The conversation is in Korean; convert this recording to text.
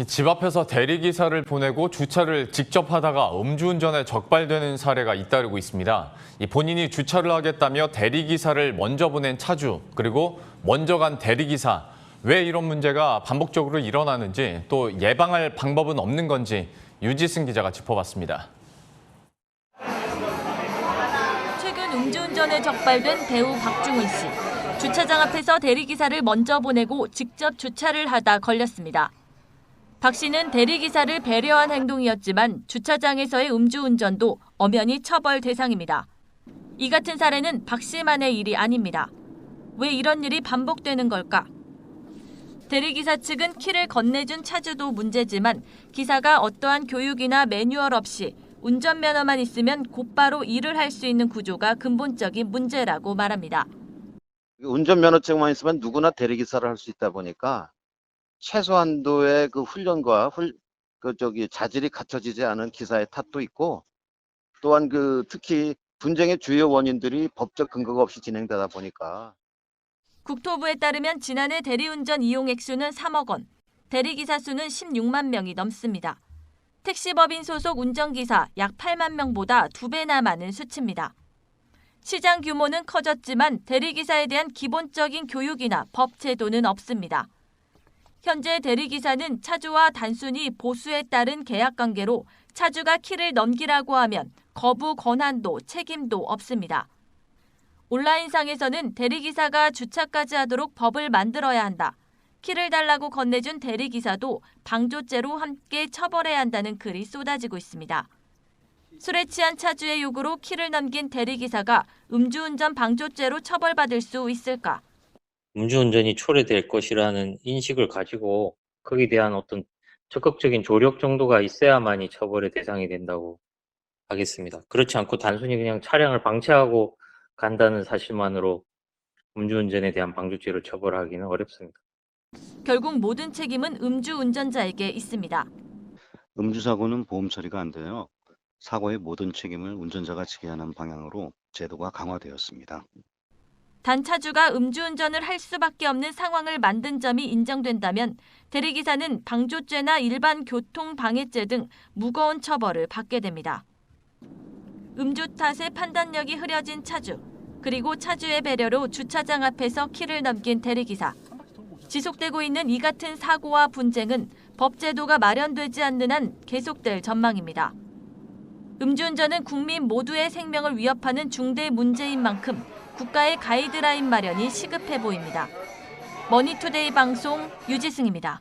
집 앞에서 대리기사를 보내고 주차를 직접 하다가 음주운전에 적발되는 사례가 잇따르고 있습니다. 본인이 주차를 하겠다며 대리기사를 먼저 보낸 차주, 그리고 먼저 간 대리기사. 왜 이런 문제가 반복적으로 일어나는지, 또 예방할 방법은 없는 건지 유지승 기자가 짚어봤습니다. 최근 음주운전에 적발된 배우 박중훈 씨. 주차장 앞에서 대리기사를 먼저 보내고 직접 주차를 하다 걸렸습니다. 박 씨는 대리기사를 배려한 행동이었지만 주차장에서의 음주운전도 엄연히 처벌 대상입니다. 이 같은 사례는 박 씨만의 일이 아닙니다. 왜 이런 일이 반복되는 걸까? 대리기사 측은 키를 건네준 차주도 문제지만 기사가 어떠한 교육이나 매뉴얼 없이 운전면허만 있으면 곧바로 일을 할 수 있는 구조가 근본적인 문제라고 말합니다. 운전면허증만 있으면 누구나 대리기사를 할 수 있다 보니까 최소한도의 그 훈련과 자질이 갖춰지지 않은 기사의 탓도 있고, 또한 특히 분쟁의 주요 원인들이 법적 근거가 없이 진행되다 보니까. 국토부에 따르면 지난해 대리운전 이용 액수는 3억 원, 대리기사 수는 16만 명이 넘습니다. 택시법인 소속 운전기사 약 8만 명보다 2배나 많은 수치입니다. 시장 규모는 커졌지만 대리기사에 대한 기본적인 교육이나 법 제도는 없습니다. 현재 대리기사는 차주와 단순히 보수에 따른 계약관계로 차주가 키를 넘기라고 하면 거부 권한도 책임도 없습니다. 온라인상에서는 대리기사가 주차까지 하도록 법을 만들어야 한다. 키를 달라고 건네준 대리기사도 방조죄로 함께 처벌해야 한다는 글이 쏟아지고 있습니다. 술에 취한 차주의 요구로 키를 넘긴 대리기사가 음주운전 방조죄로 처벌받을 수 있을까? 음주운전이 초래될 것이라는 인식을 가지고 거기에 대한 어떤 적극적인 조력 정도가 있어야만이 처벌의 대상이 된다고 하겠습니다. 그렇지 않고 단순히 그냥 차량을 방치하고 간다는 사실만으로 음주운전에 대한 방조죄로 처벌하기는 어렵습니다. 결국 모든 책임은 음주운전자에게 있습니다. 음주사고는 보험 처리가 안 돼요. 사고의 모든 책임을 운전자가 지게 하는 방향으로 제도가 강화되었습니다. 단 차주가 음주운전을 할 수밖에 없는 상황을 만든 점이 인정된다면 대리기사는 방조죄나 일반 교통방해죄 등 무거운 처벌을 받게 됩니다. 음주 탓에 판단력이 흐려진 차주, 그리고 차주의 배려로 주차장 앞에서 키를 넘긴 대리기사. 지속되고 있는 이 같은 사고와 분쟁은 법 제도가 마련되지 않는 한 계속될 전망입니다. 음주운전은 국민 모두의 생명을 위협하는 중대 문제인 만큼 국가의 가이드라인 마련이 시급해 보입니다. 머니투데이 방송 유지승입니다.